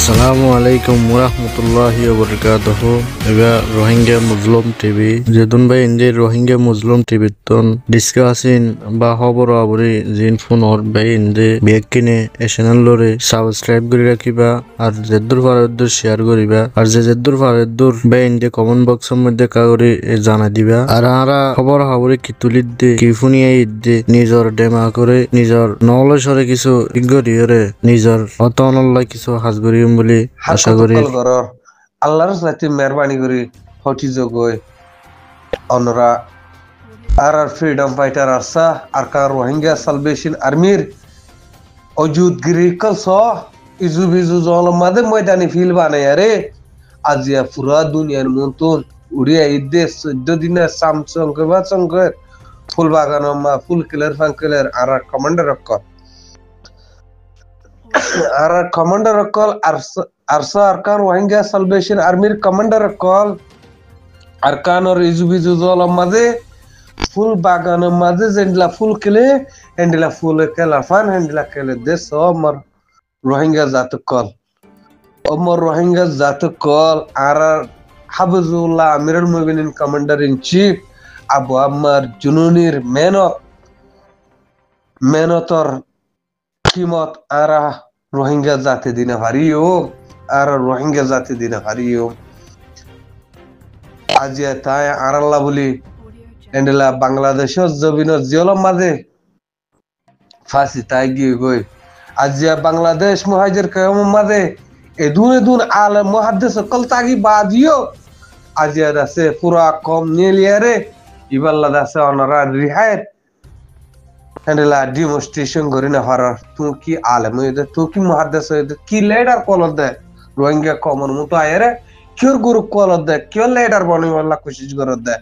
আসসালামু আলাইকুম ওরহমতুল্লাহি ওবরকাতুহু। এবার রোহিঙ্গা মুসলিম টিভি যেদুন ভাই ইন্দি রোহিঙ্গা মুসলিম টিভি তন ডিসকাসিন বা খবর আবরি জিন ফোন অর ভাই ইন্দি বেগ কিনে এ চ্যানেল লরে সাবস্ক্রাইব করে রাখিবা আর যেদুর ফারেদুর শেয়ার করিবা আর যেদুর ফারেদুর ভাই ইন্দি কমেন্ট বক্সের মধ্যে কাগরি জানা দিবা আর আরা খবর আবরি কি তুলিদ দে কি ফুনিয়ে ইদ্দে নিজর ডেমা করে নিজর নলেজরে কিছু ইগরিয়রে নিজর অতনল্লাই কিছু হাজগরি বলে আশা করি। আল্লাহর সাথে মেহরবানি করি হটি জগই অনরা আর ফ্রিডম ফাইটার আসা আর কার রোহিঙ্গা সালভেশন আর্মির অজুদগিরি কলস ইজু বিজু জলমাদে ময়দানি ফিল বানায় রে আজিয়া পুরা দুনিয়ার মতন উড়িয়া ইদে 14 দিনের সামসং বা সংকের ফুল বাগান মা ফুল কিলার ফাঙ্কেলার আর কমান্ডার কল আর কমান্ডার কল আরসা আরকান রোহিঙ্গা সালভেশন আর্মির কমান্ডার কল আরকানর ইজুবিজু জলম মাঝে ফুল বাগানের মাঝে যেন্ডলা ফুল কেলে হেন্ডলা ফুল কেলা ফান হেন্ডলা কেলে দেশ অমর রোহিঙ্গা জাত কল অমর রোহিঙ্গা জাত কল আর হাফিজুল্লাহ আমিরুল মুমিনিন কমান্ডার ইন চিফ আবু আম্মার জুনুনির মেনতর কিমত আরা রোহিঙ্গা জাতি দিনে হারিও আর রোহিঙ্গা জাতি দিনে হারিও আজিয়া তাই আরাল্লা বলি এন্ডেলা বাংলাদেশের জমিন জিয়লম মাঝে ফাঁসি তাই গিয়ে গই আজিয়া বাংলাদেশ মুহাজির কয়ম মাঝে এদুন আলে মুহাদ্দিস কল তাগি বাদিও আজিয়া দাসে পুরা কম নেলিয়ারে ইবাল্লা দাসে অনরা রিহায়েত এন্ডেলা ডিমনস্ট্রেশন করি না হারার তুই কি আলেম হইতে তুই কি মুহাদ্দিস হইতে কি লিডার কল দে রোহিঙ্গা কমন মতো আয়রে কিওর গুরু কল দে কিও লিডার বনি বল্লা কোশিশ কর দে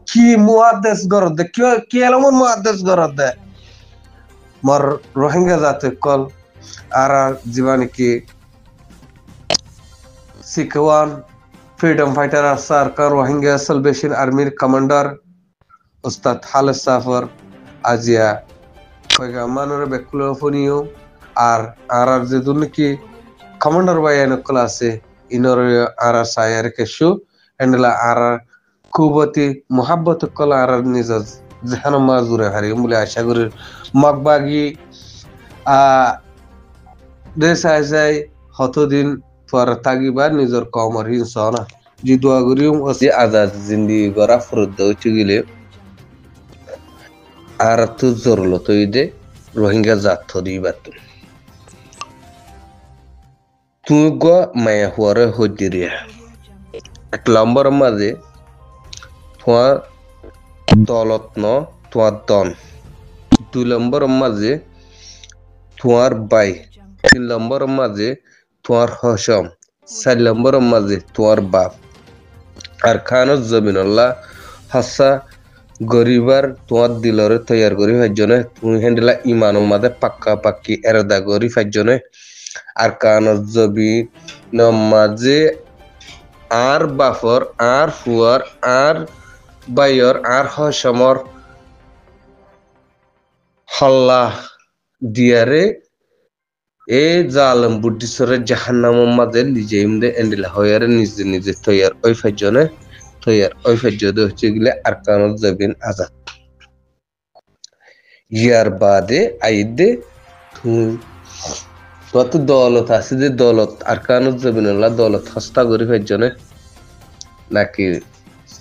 কি মুহাদ্দিস কর দে কিও কি এলমন মুহাদ্দিস কর দে মর রোহিঙ্গা জাতে কল আর জীবনে কি সিকওয়ান ফ্রিডম ফাইটার সরকার রোহিঙ্গা সালভেশন আর্মির কমান্ডার উস্তাদ খালেদ সাফর আজিয়া পয়গামানের বেকুলফনিও আর যে দুনকি কমান্ডার বাইয়ান কল আছে ইনর আর সায়ার কেশু এন্ডলা আর কুবতি মোহাব্বত কল আর নিজ জাহান মাজুরে হারি বলে আশা করি মগবাগি দেশ আইসাই হতদিন পর তাগিবার নিজর কমর হিংসনা জি দোয়া করিম ওসি আজাদ জিন্দিগি গরা ফুরুদ উঠে গেলে আর তো জরুরত দে রোহিঙ্গা জাত দিবার তুই গ মায়া হুয়ারে হদিরিয়া এক নম্বর মাঝে তোমার দলত ন তোমার দন 2 নম্বর মাঝে তোমার বাই 3 নম্বর মাঝে তোমার হসম 4 নম্বর মাঝে তোমার বাপ আর খানত জমিনুল্লাহ হাসা গরিবার তোমার দিলরে তৈয়ার করি ফাইজনে তুমি হেন্ডলা ইমানো মাঝে পাক্কা পাক্কি এরদা করি ফাইজনে আর কানত জবি মাঝে আর বাফর আর ফুয়ার আর বাইর আর হসমর হল্লা দিয়ারে এ জালম বুদ্ধিসরে জাহান্নাম মাঝে নিজে ইমদে এন্ডিলা হয়ারে নিজে নিজে তৈয়ার ওই ফাইজনে তৈয়ার ওই ফাইজদে হচ্ছে গেলে আর কানত জবিন আজাদ ইয়ার বাদে আইদে তুই তত দলত আছে যে দলত আর কানত জবিনুল্লাহ দলত হস্তা করি ফাইজনে নাকি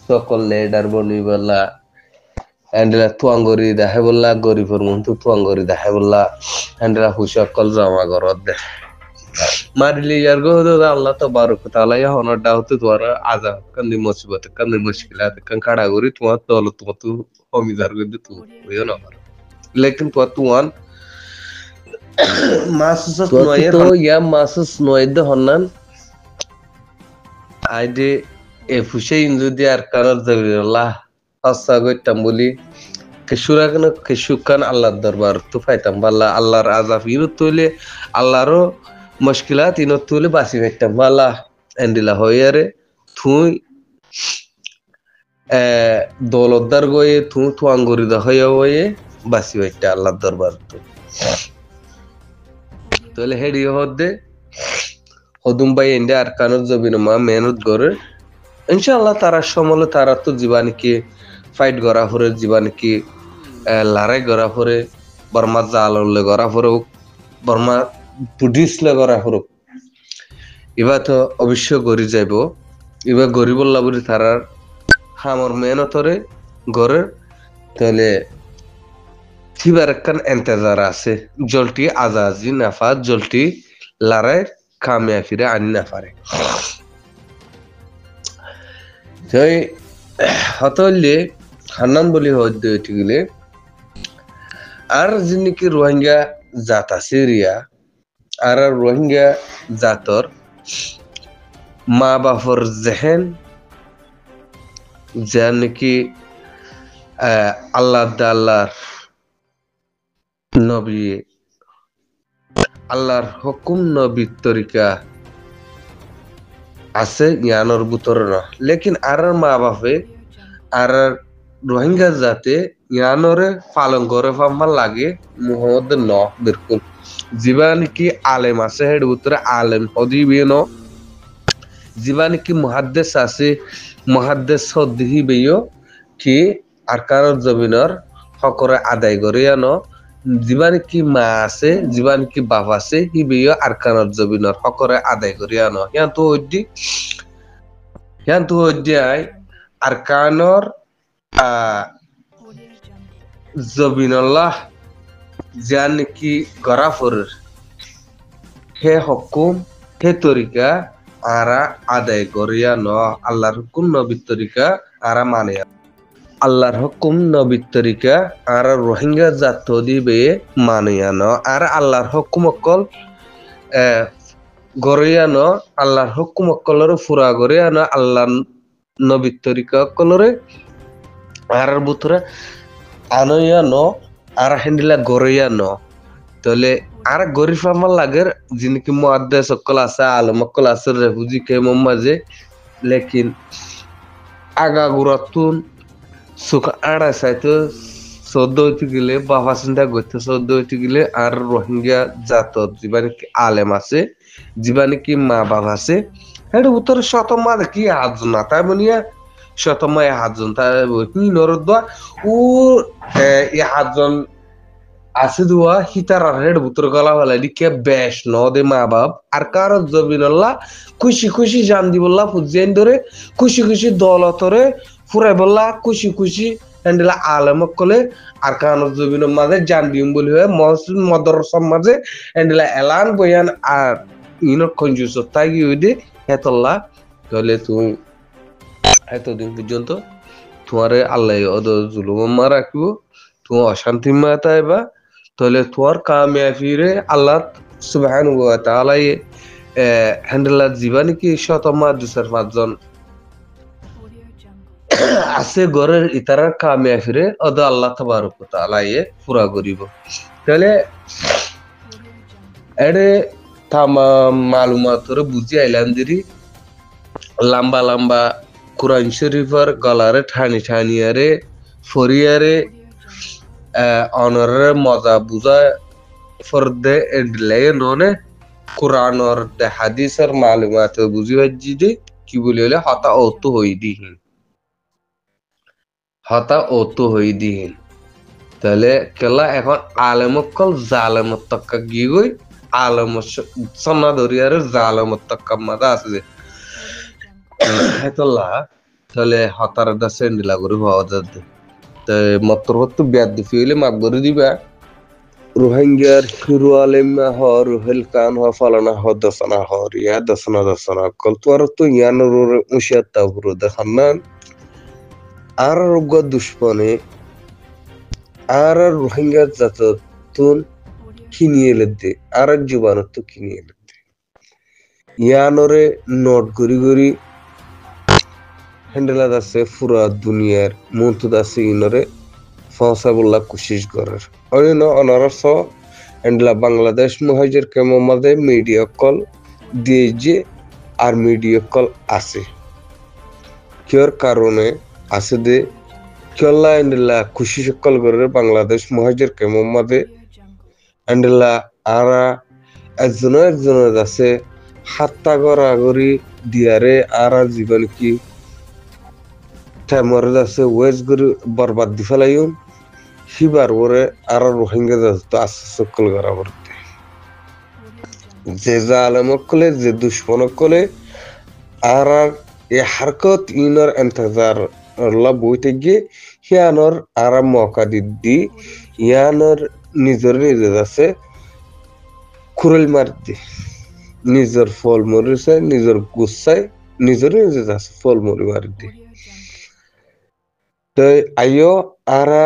সকল লিডার বনি বললা এন্ডেলা তুয়াঙ্গরি দেখাই বললা গরিবর মন্তু তুয়াঙ্গরি দেখাই বললা এন্ডেলা হুসকল জমা করত দে মারিলি ইয়ার গো আল্লাহ তবারক তাআলা ইয়া হনর দাউতে তোর আযাব কান্দি মুসিবত কান্দি মুশকিলাত কান কাড়া করি তোমার দলত তো হমিদার গদি তু হইও না লেকিন তুয়ান মাসুস নয় তো ইয়া মাসুস নয় দে হন্নান আইডে এ ফুসে ইনজুদি আর কানার জাবিল্লাহ আচ্ছা গইতাম বলি কেশুরাগান কেশুকান আল্লাহর দরবার তো ফাইতাম বাল্লা আল্লাহর আযাব ইরু তুলে আল্লাহরও মুশকিলাত ইনো তুলে বাসি ফাইতাম বাল্লা এন্ডিলা হইয়ারে তুই দৌলতদার গয়ে তুই তুয়াঙ্গরি দা হইয়া হয়ে বাসি ফাইতা আল্লাহর দরবার তো তাহলে হেডি হদে হদুম ভাই ইন্ডিয়া আর কানুর জবিন মা মেহনত করে ইনশাআল্লাহ তারা সমলে তারা তো জীবানিকে ফাইট করা পরে জীবানিকে লড়াই করা পরে বর্মা জাললে করা পরে বর্মা বুদ্ধিস্টলে করা পরে এবার তো অবশ্য গড়ি যাইব এবার গরিব লাভরি তারার হামর মেহনতরে গড়ে তাহলে থিবার একখান এন্তেজার আছে জলটি আজাজি নাফা জলটি লড়াই কামিয়া ফিরে আনি না পারে তাই হতলে হান্নান বলি হইতে গেলে আর যিনি রোহিঙ্গা জাত আছে রিয়া আর রোহিঙ্গা জাতর মা বাপর জেহেন যা নাকি আল্লাহর নবী আল্লাহর হুকুম নবীর তরিকা আছে জ্ঞানর ভিতরে না লেকিন আর মা বাপে আর রোহিঙ্গা জাতে জ্ঞানরে পালন করে ফাম্মা লাগে মোহাম্মদ ন বিলকুল যিবা নাকি আলেম আছে হেড ভিতরে আলেম হদিবে ন যিবা নাকি মুহাদ্দিস আছে মুহাদ্দিস হদিবেও কি আরকানুল জমিনের হকরে আদায় করে ন যিবা নাকি মা আছে যিবা নাকি বাপ আছে হিবেও আরকানুল জমিনের হকরে আদায় করে ন হিয়ান্তু হদ্যাই আরকানর জবিনুল্লাহ যা নাকি গরাফর হে হুকুম হে তরিকা আরা আদায় করিয়া ন আল্লাহর হুকুম নবীর তরিকা আরা মানে আল্লাহর হুকুম নবীর তরিকা আর রোহিঙ্গা জাত দিবে মানিয়া ন আর আল্লাহর হুকুম অকল গরিয়া ন আল্লাহর হুকুম অকলর ফুরা গরিয়া ন আল্লাহ নবীর তরিকা অকলরে আর বুতরে আনইয়া ন আর হেন্দিলা গরিয়া ন তাহলে আর গরিব আমার লাগের যিনি মুহাদ্দিস সকল আছে আলেম সকল আছে রেফুজি কে মাঝে লেকিন আগা গুরাতুন সুখ আড়া সাইতো সদ্য হইতে গেলে বাবা চিন্তা করতে সদ্য হইতে গেলে আর রোহিঙ্গা জাতর যিবা নাকি আলেম আছে যিবা নাকি মা বাবা আছে হেড উত্তর শতমা কি হাজন না তাই বনিয়া শতমা হাজন তাই নরদা ও হাজন আছে দুয়া হিতারার হেড বুতর গলা ফেলাই দিকে বেশ ন দে মা বাপ আর কার জবিনল্লাহ খুশি খুশি জান দিবল্লা ফুজিয়ান ধরে খুশি খুশি দলতরে ফুরাই বললা খুশি খুশি এন্ডেলা আলেম কলে আর কার জবিনের মাঝে জান দিম বলি হয় মসজিদ মদরসার মাঝে এন্ডেলা এলান বয়ান আর ইনর কনজুস তাই কি হইদে হেতল্লা তাহলে তুমি এতদিন পর্যন্ত তোমারে আল্লাহ অদ জুলুম মা রাখবো তুমি অশান্তি মা তাইবা তাহলে তোমার কামিয়াফিরে আল্লাহ সুবহানাহু ওয়া তাআলা হ্যান্ডেলার জীবা নাকি শতমা 2-5 আছে ঘরের ইতারার কামিয়াফিরে অদ আল্লাহ তাবারক ওয়া তাআলা পুরা করিব তাহলে এডে তামাম মালুমাতরে বুঝি আইলাম দিরি লম্বা লম্বা কুরআন শরীফের গলারে ঠানি ঠানিয়ারে ফরিয়ারে অনরের মজা বুঝা ফরদে এডলে ননে কুরআন আর দে হাদিসের মালুমাত বুঝি হজ্জি দে কি বলি হলে হতা অত হই দিহিন তাহলে কেলা এখন আলেমকল জালেমত তক্কা গিয়ে গই আলম সন্না দরিয়ারে জালেমত তক্কা মাদা আছে যে হেতল্লা তাহলে হতার দা সেন্ডিলা করে পাওয়া যাচ্ছে মাত্র হতো ব্যাদ দিফি হইলে মাগ করে দিবা রোহিঙ্গার হিরো আলেম হ রোহেল কান হ ফালানা হ দসানা হ রিয়া দসানা কল তো আর তো ইয়ান উশিয়াত পুরো দেখান না আর রোগ দুশ্মনে আর রোহিঙ্গার জাত তুন কিনিয়ে লেদে আর জীবাণু তো কিনিয়ে লেদে ইয়ানরে নোট গরি হ্যান্ডেলার আছে পুরা দুনিয়ার মন্তুদ আছে ইনরে ফসাবুল্লাহ কোশিশ করার অন্য অনারস হ্যান্ডেলা বাংলাদেশ মুহাজির কেমমাদে মিডিয়া কল দিয়ে যে আর মিডিয়া কল আছে কিয়র কারণে আছে দে কিয়ল্লা হ্যান্ডেলা কোশিশ কল করে বাংলাদেশ মুহাজির কেমমাদে হ্যান্ডেলা আরা একজনের আছে হাত্তা গড়াগড়ি দিয়ারে আর জীবন কি মরে যাচ্ছে ওয়েজ করে বরবাদ দি ফেলাইম হিবার ওরে আর রোহিঙ্গা যাচ্ছে আস্তে সকল করা করতে যে জালেম কলে যে দুশ্মন কলে আর এ হারকত ইনর এন্তজার বইতে গিয়ে হিয়ানর আর মৌকা দিদি ইয়ানর নিজের নিজে আছে খুরল মার দি নিজের ফল মরিছে নিজের গুসাই নিজের নিজে আছে ফল মরি মার দি তো আইও আরা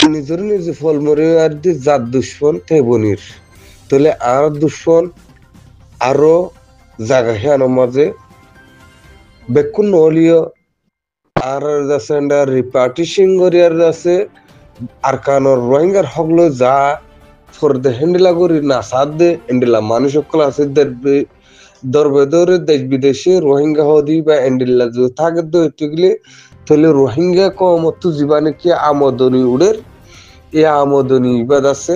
নিজের নিজে ফল মরি আর দি যার দুশ্মন তে বনির তাহলে আর দুশ্মন আরো জায়গা হিয়ানোর মাঝে বেকুন নলিও আর যাচ্ছে রিপার্টিশন করিয়ার যাচ্ছে আর কানোর রোহিঙ্গার হগলো যা ফরদে হেন্ডিলা করি না সাথ দে হেন্ডিলা মানুষ সকল আছে দরবে দরে দেশ বিদেশে রোহিঙ্গা হদি বা হেন্ডিলা যে থাকে তো এটুগুলি তাহলে রোহিঙ্গা কমত জীবানে কি আমদনি উড়ের এই আমদনি ইবাদ আছে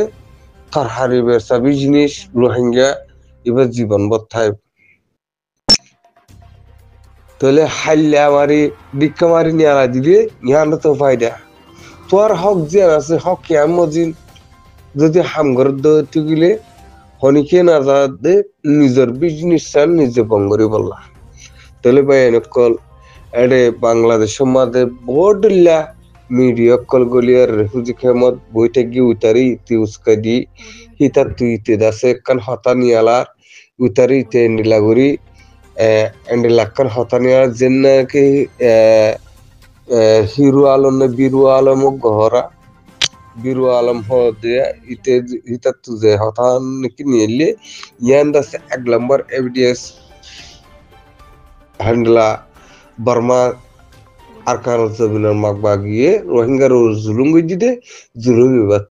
তার হারি বেসা বিজনেস রোহিঙ্গা এবার জীবন বত্থায় তাহলে হাইলে মারি দীক্ষা মারি নিয়ে দিলে ইহানো তো ফায়দা তোর হক যে আছে হক কেমন মজিন যদি হামগর দিলে হনিকে না যাতে নিজের বিজনেস চান নিজে বঙ্গরি বললা তাহলে ভাই কল এডে বাংলাদেশের মাঝে বড়লা মিডিয়া কল গলিয়ার রেফুজি খেমত বইটা গিয়ে উতারি ইতি উস্কা দি হিতার তুই ইতে দাসে কান হতা নিয়ালার উতারি ইতে নিলাগুড়ি এন্ডিলাক্কান হতানিয়া যেনাকে হিরো আলম না বিরু আলম গহরা বিরু আলম হদে ইতে হিতা তুজে হতান কি নিলে ইয়ান দাসে এক নম্বর এভিডেন্স হ্যান্ডলা বর্মা আরকান জবিনের মাগবা গিয়ে রোহিঙ্গার জুলুম গই দিতে জুলুম